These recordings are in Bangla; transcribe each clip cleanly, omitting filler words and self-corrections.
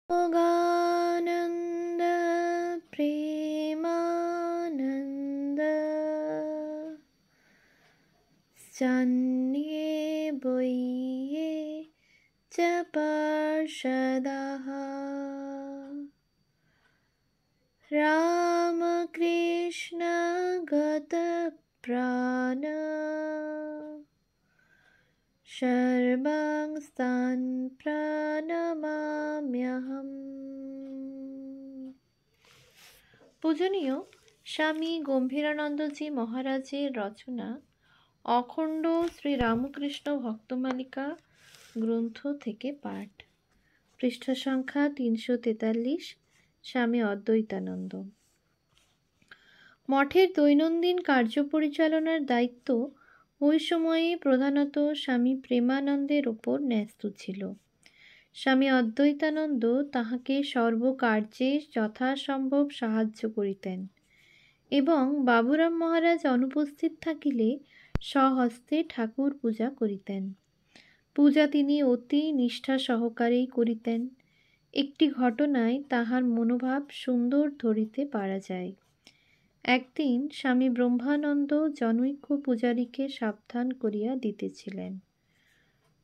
योगानन्द प्रेमानन्द सन्ये बोये च पार्षदाः रामकृष्ण गतप्राण सर्वांस्तान् प्रणमाम्यहम्। পূজনীয় স্বামী গম্ভীরানন্দজি মহারাজের রচনা অখণ্ড শ্রী রামকৃষ্ণ ভক্তমালিকা গ্রন্থ থেকে পাঠ, পৃষ্ঠা সংখ্যা 343, স্বামী অদ্বৈতানন্দ। মঠের দৈনন্দিন কার্য পরিচালনার দায়িত্ব ওই সময়ে প্রধানত স্বামী প্রেমানন্দের ওপর ন্যস্ত ছিল। স্বামী অদ্বৈতানন্দ তাহাকে সর্বকার্যে যথাসম্ভব সাহায্য করিতেন এবং বাবুরাম মহারাজ অনুপস্থিত থাকিলে স্বহস্তে ঠাকুর পূজা করিতেন। পূজা তিনি অতি নিষ্ঠা সহকারেই করিতেন। একটি ঘটনায় তাহার মনোভাব সুন্দর ধরিতে পারা যায়। একদিন স্বামী ব্রহ্মানন্দ জনৈক পূজারীকে সাবধান করিয়া দিতেছিলেন,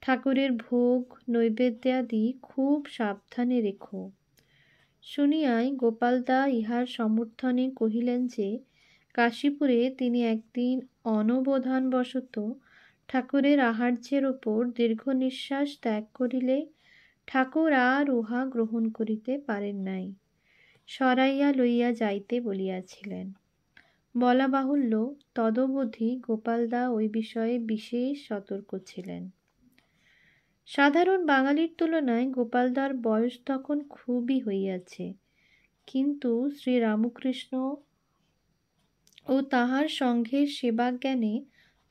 ঠাকুরের ভোগ নৈবেদ্যাদি খুব সাবধানে রেখো। শুনিয়াই গোপালদা ইহার সমর্থনে কহিলেন যে কাশীপুরে তিনি একদিন অনবধানবশত ঠাকুরের আহার্যের ওপর দীর্ঘ নিঃশ্বাস ত্যাগ করিলে ঠাকুর আর উহা গ্রহণ করিতে পারেন নাই, সরাইয়া লইয়া যাইতে বলিয়াছিলেন। বলা বাহুল্য, তদবধি গোপালদা ওই বিষয়ে বিশেষ সতর্ক ছিলেন। সাধারণ বাঙালির তুলনায় গোপালদার বয়স তখন খুবই হইয়াছে, কিন্তু শ্রীরামকৃষ্ণ ও তাহার সঙ্ঘের সেবাজ্ঞানে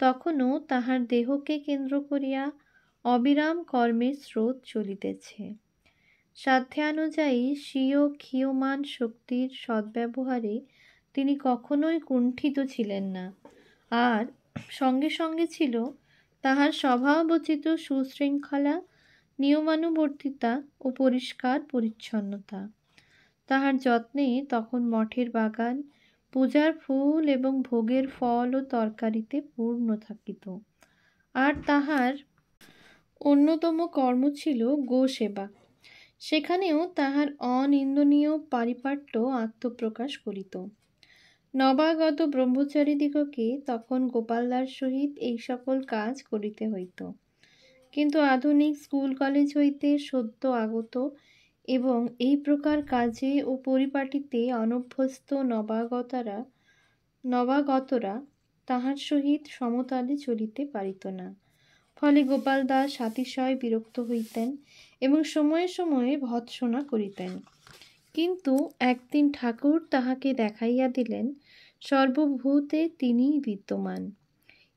তখনও তাহার দেহকে কেন্দ্র করিয়া অবিরাম কর্মের স্রোত চলিতেছে। সাধ্যানুযায়ী স্বীয় ক্ষীয়মান শক্তির সদ্ব্যবহারে তিনি কখনোই কুণ্ঠিত ছিলেন না, আর সঙ্গে সঙ্গে ছিল তাহার স্বভাবোচিত সুশৃঙ্খলা, নিয়মানুবর্তিতা ও পরিষ্কার পরিচ্ছন্নতা। তাহার যত্নে তখন মঠের বাগান পূজার ফুল এবং ভোগের ফল ও তরকারিতে পূর্ণ থাকিত। আর তাহার অন্যতম কর্ম ছিল গোসেবা। সেখানেও তাহার অনিন্দনীয় পারিপাট্য আত্মপ্রকাশ করিত। নবাগত ব্রহ্মচারীদিগকে তখন গোপালদার সহিত এই সকল কাজ করিতে হইত, কিন্তু আধুনিক স্কুল কলেজ হইতে সদ্য আগত এবং এই প্রকার কাজে ও পরিপাটিতে অনভ্যস্ত নবাগতরা তাহার সহিত সমতালে চলিতে পারিত না। ফলে গোপালদা সাতিশয় বিরক্ত হইতেন এবং সময়ে সময়ে ভৎসনা করিতেন। কিন্তু একদিন ঠাকুর তাহাকে দেখাইয়া দিলেন সর্বভূতে তিনিই বিদ্যমান।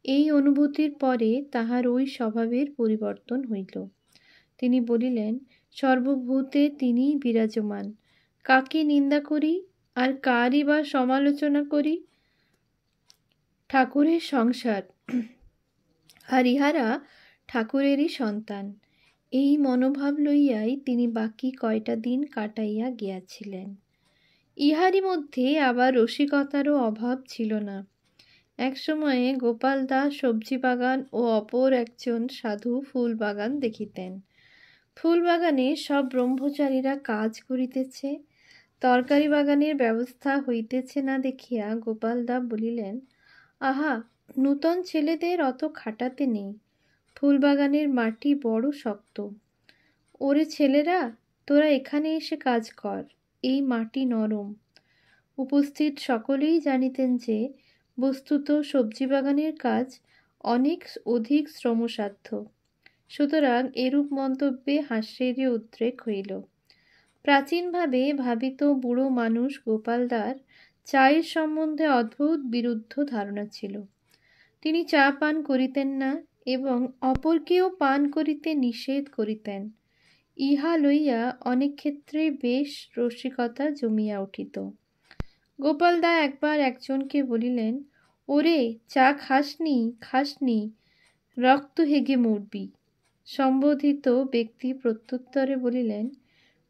এই অনুভূতির পরে তাহার ওই স্বভাবের পরিবর্তন হইল। তিনি বলিলেন, সর্বভূতে তিনিই বিরাজমান, কাকে নিন্দা করি আর কারই বা সমালোচনা করি? ঠাকুরের সংসার, আর ইহারা ঠাকুরেরই সন্তান। এই মনোভাব লইয়াই তিনি বাকি কয়টা দিন কাটাইয়া গিয়াছিলেন। ইহারই মধ্যে আবার রসিকতারও অভাব ছিল না। এক সময়ে গোপালদা সবজি বাগান ও অপর একজন সাধু ফুল বাগান দেখিতেন। ফুল বাগানে সব ব্রহ্মচারীরা কাজ করিতেছে, তরকারি বাগানের ব্যবস্থা হইতেছে না দেখিয়া গোপালদা বলিলেন, আহা, নূতন ছেলেদের অত খাটাতে নেই, ফুলবাগানের মাটি বড় শক্ত। ওরে ছেলেরা, তোরা এখানে এসে কাজ কর, এই মাটি নরম। উপস্থিত সকলেই জানিতেন যে বস্তুত সবজি বাগানের কাজ অনেক অধিক শ্রমসাধ্য। সুতরাং এরূপ মন্তব্যে হাস্যেরই উদ্রেক হইল। প্রাচীনভাবে ভাবিত বুড়ো মানুষ গোপালদার চায়ের সম্বন্ধে অদ্ভুত বিরুদ্ধ ধারণা ছিল। তিনি চা পান করিতেন না এবং অপরকেও পান করিতে নিষেধ করিতেন। ইহা লইয়া অনেক ক্ষেত্রে বেশ রসিকতা জমিয়া উঠিত। গোপালদা একবার একজনকে বলিলেন, ওরে, চা খাসনি, রক্ত হেগে মরবি। সম্বোধিত ব্যক্তি প্রত্যুত্তরে বলিলেন,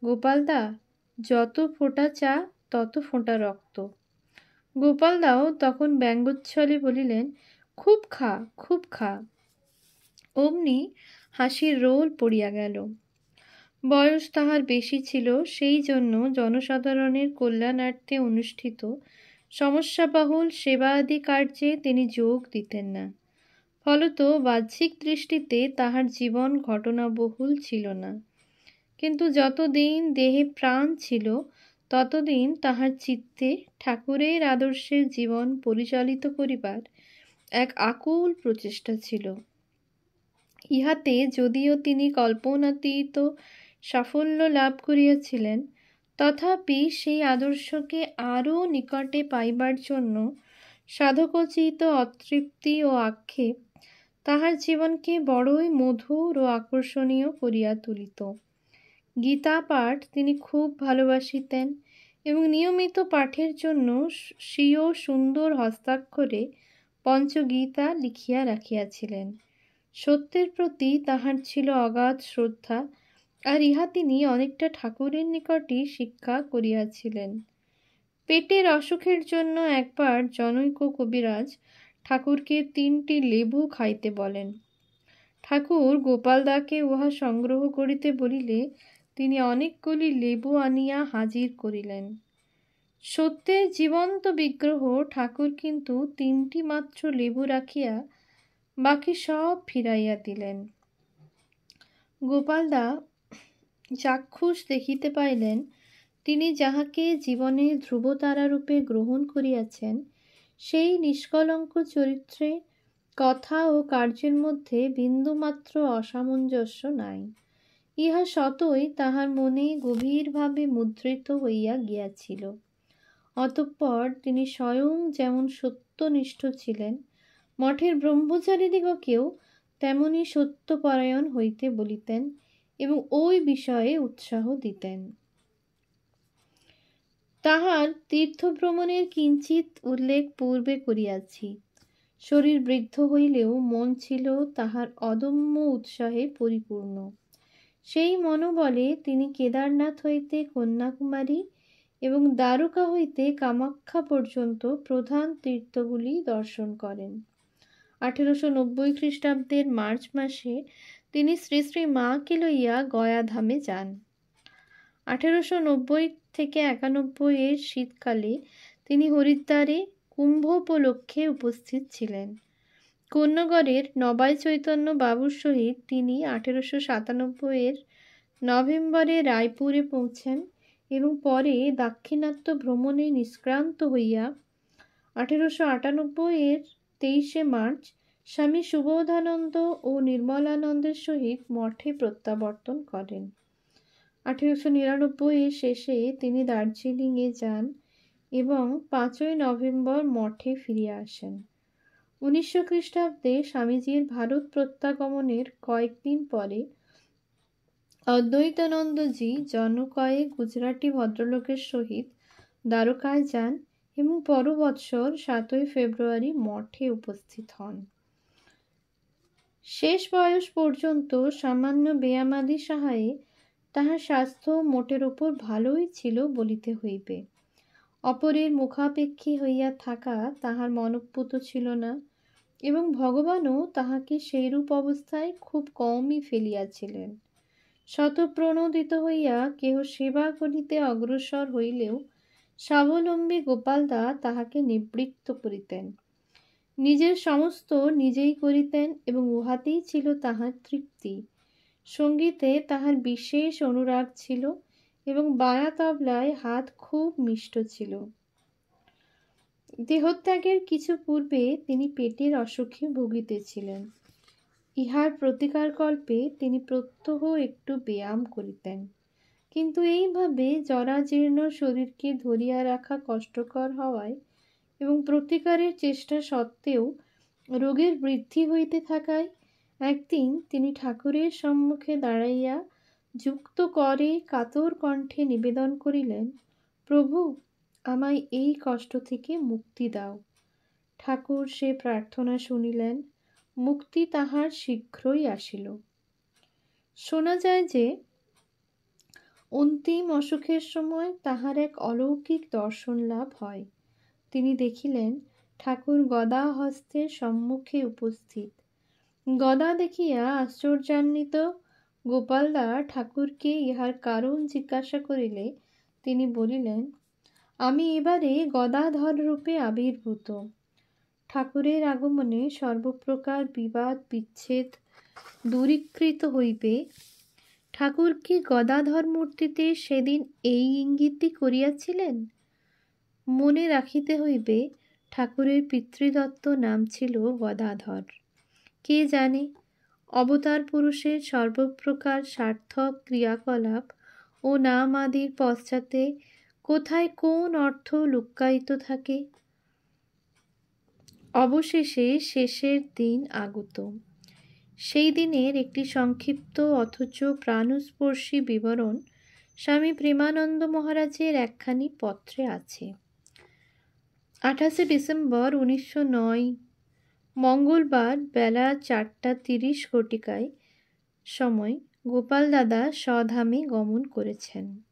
গোপালদা, যত ফোঁটা চা তত ফোঁটা রক্ত। গোপালদাও তখন ব্যঙ্গোচ্ছলে বলিলেন, খুব খা, খুব খা। অমনি হাসির রোল পড়িয়া গেল। বয়স তাহার বেশি ছিল, সেই জন্য জনসাধারণের কল্যাণার্থে অনুষ্ঠিত সমস্যাবহুল সেবাদি কার্যে তিনি যোগ দিতেন না। ফলত বাহ্যিক দৃষ্টিতে তাহার জীবন ঘটনাবহুল ছিল না, কিন্তু যতদিন দেহে প্রাণ ছিল ততদিন তাহার চিত্তে ঠাকুরের আদর্শে জীবন পরিচালিত করিবার এক আকুল প্রচেষ্টা ছিল। ইহাতে যদিও তিনি কল্পনাতীত সাফল্য লাভ করিয়াছিলেন, তথাপি সেই আদর্শকে আরও নিকটে পাইবার জন্য সাধকোচিত অতৃপ্তি ও আক্ষেপ তাহার জীবনকে বড়ই মধুর ও আকর্ষণীয় করিয়া তুলিত। গীতা পাঠ তিনি খুব ভালোবাসিতেন এবং নিয়মিত পাঠের জন্য স্বীয় সুন্দর হস্তাক্ষরে পঞ্চগীতা লিখিয়া রাখিয়াছিলেন। সত্যের প্রতি তাহার ছিল অগাধ শ্রদ্ধা, আর ইহা তিনি অনেকটা ঠাকুরের নিকটই শিক্ষা করিয়াছিলেন। পেটের অসুখের জন্য একবার জনৈক কবিরাজ ঠাকুরকে 3টি লেবু খাইতে বলেন। ঠাকুর গোপালদাকে উহা সংগ্রহ করিতে বলিলে তিনি অনেকগুলি লেবু আনিয়া হাজির করিলেন। সত্যের জীবন্ত বিগ্রহ ঠাকুর কিন্তু 3টি মাত্র লেবু রাখিয়া বাকি সব ফিরাইয়া দিলেন। গোপালদা চাক্ষুষ দেখিতে পাইলেন, তিনি যাহাকে জীবনের ধ্রুবতারারূপে গ্রহণ করিয়াছেন, সেই নিষ্কলঙ্ক চরিত্রে কথা ও কার্যের মধ্যে বিন্দুমাত্র অসামঞ্জস্য নাই। ইহা সতই তাহার মনে গভীরভাবে মুদ্রিত হইয়া গিয়াছিল। অতঃপর তিনি স্বয়ং যেমন সত্যনিষ্ঠ ছিলেন, মঠের ব্রহ্মচারীদিগকেও তেমনি সত্যপরায়ণ হইতে বলিতেন এবং ওই বিষয়ে উৎসাহ দিতেন। তাহার তীর্থভ্রমণের কিঞ্চিৎ উল্লেখ পূর্বে করিয়াছি। শরীর বৃদ্ধ হইলেও মন ছিল তাহার অদম্য উৎসাহে পরিপূর্ণ। সেই মনোবলে তিনি কেদারনাথ হইতে কন্যাকুমারী এবং দ্বারকা হইতে কামাখ্যা পর্যন্ত প্রধান তীর্থগুলি দর্শন করেন। 1890 খ্রিস্টাব্দের মার্চ মাসে তিনি শ্রী শ্রী মাকে লইয়া গয়াধামে যান। 1890 থেকে 91 এর শীতকালে তিনি হরিদ্বারে কুম্ভ উপলক্ষে উপস্থিত ছিলেন। কোন্নগরের নবাই চৈতন্য বাবুর সহিত তিনি 1897 এর নভেম্বরে রায়পুরে পৌঁছেন এবং পরে দাক্ষিণাত্য ভ্রমণে নিষ্ক্রান্ত হইয়া 1898 এর 23 মার্চ স্বামী সুবোধানন্দ ও নির্মলানন্দের সহিত মঠে প্রত্যাবর্তন করেন। 1899 এর শেষে তিনি দার্জিলিংয়ে যান এবং 5 নভেম্বর মঠে ফিরিয়া আসেন। 1900 খ্রিস্টাব্দে স্বামীজির ভারত প্রত্যাগমনের কয়েকদিন পরে অদ্বৈতানন্দজি জনকয়েক গুজরাটি ভদ্রলোকের সহিত দ্বারকায় যান এবং পর বৎসর 7 ফেব্রুয়ারি মঠে উপস্থিত হন। শেষ বয়স পর্যন্ত সামান্য ব্যায়ামাদি সাহায্যে তাহার স্বাস্থ্য মোটের ওপর ভালোই ছিল বলিতে হইবে। অপরের মুখাপেক্ষী হইয়া থাকা তাহার মনোপুত ছিল না এবং ভগবানও তাহাকে সেইরূপ অবস্থায় খুব কমই ফেলিয়াছিলেন। শতপ্রণোদিত হইয়া কেহ সেবা করিতে অগ্রসর হইলেও স্বাবলম্বী গোপালদা তাহাকে নিবৃত্ত করিতেন। নিজের সমস্ত নিজেই করিতেন এবং উহাতেই ছিল তাহার তৃপ্তি। সঙ্গীতে তাহার বিশেষ অনুরাগ ছিল এবং বায়া তবলায় হাত খুব মিষ্ট ছিল। দেহত্যাগের কিছু পূর্বে তিনি পেটের অসুখে ভুগিতেছিলেন। ইহার প্রতিকারকল্পে তিনি প্রত্যহ একটু ব্যায়াম করিতেন, কিন্তু এইভাবে জরাজীর্ণ শরীরকে ধরিয়া রাখা কষ্টকর হওয়ায় এবং প্রতিকারের চেষ্টা সত্ত্বেও রোগের বৃদ্ধি হইতে থাকায় একদিন তিনি ঠাকুরের সম্মুখে দাঁড়াইয়া যুক্ত করে কাতর কণ্ঠে নিবেদন করিলেন, প্রভু, আমায় এই কষ্ট থেকে মুক্তি দাও। ঠাকুর সে প্রার্থনা শুনিলেন, মুক্তি তাহার শীঘ্রই আসিল। শোনা যায় যে অন্তিম অসুখের সময় তাহার এক অলৌকিক দর্শন লাভ হয়। তিনি দেখিলেন ঠাকুর গদা হস্তের সম্মুখে উপস্থিত। গদা দেখিয়া আশ্চর্যান্বিত গোপালদা ঠাকুরকে ইহার কারণ জিজ্ঞাসা করিলে তিনি বলিলেন, আমি এবারে গদাধর রূপে আবির্ভূত। ঠাকুরের আগমনে সর্বপ্রকার বিবাদ বিচ্ছেদ দূরীকৃত হইবে। ঠাকুর কি গদাধর মূর্তিতে সেদিন এই ইঙ্গিতই করিয়াছিলেন? মনে রাখিতে হইবে ঠাকুরের পিতৃদত্ত নাম ছিল গদাধর। কে জানে অবতার পুরুষের সর্বপ্রকার সার্থক ক্রিয়াকলাপ ও নাম আদির পশ্চাতে কোথায় কোন অর্থ লুক্কায়িত থাকে। অবশেষে শেষের দিন আগত। সেই দিনের একটি সংক্ষিপ্ত অথচ প্রাণস্পর্শী বিবরণ স্বামী প্রেমানন্দ মহারাজের একখানি পত্রে আছে। 28শে ডিসেম্বর 1909 মঙ্গলবার বেলা 4:30 সময় গোপাল দাদা স্বধামে গমন করেছেন।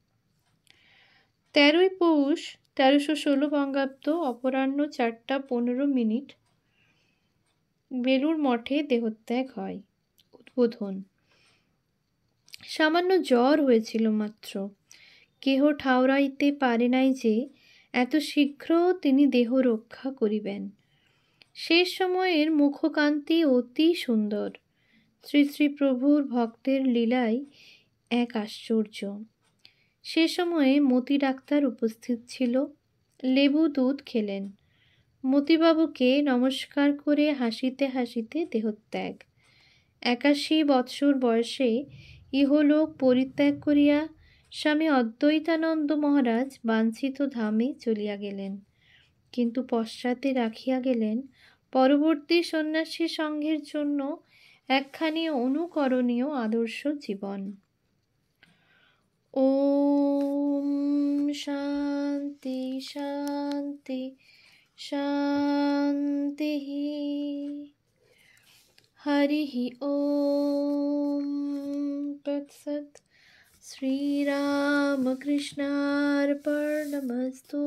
13ই পৌষ 1316 বঙ্গাব্দ অপরাহ্ন 4:15 বেলুর মঠে দেহত্যাগ হয়। উদ্বোধন। সামান্য জ্বর হয়েছিল মাত্র। কেহ ঠাউরাইতে পারে নাই যে এত শীঘ্র তিনি দেহ রক্ষা করিবেন। শেষ সময়ের মুখকান্তি অতি সুন্দর। শ্রী শ্রী প্রভুর ভক্তের লীলাই এক আশ্চর্য। সে সময়ে মতি ডাক্তার উপস্থিত ছিল। লেবু দুধ খেলেন। মতিবাবুকে নমস্কার করে হাসিতে হাসিতে দেহত্যাগ। 81 বৎসর বয়সে ইহলোক পরিত্যাগ করিয়া স্বামী অদ্বৈতানন্দ মহারাজ বাঞ্ছিত ধামে চলিয়া গেলেন, কিন্তু পশ্চাতে রাখিয়া গেলেন পরবর্তী সন্ন্যাসী সংঘের জন্য একখানি অনুকরণীয় আদর্শ জীবন। ওম শান্তি শান্তি শান্তি। হরি ওম তৎসৎ। শ্রীরামকৃষ্ণার্পণমস্তু।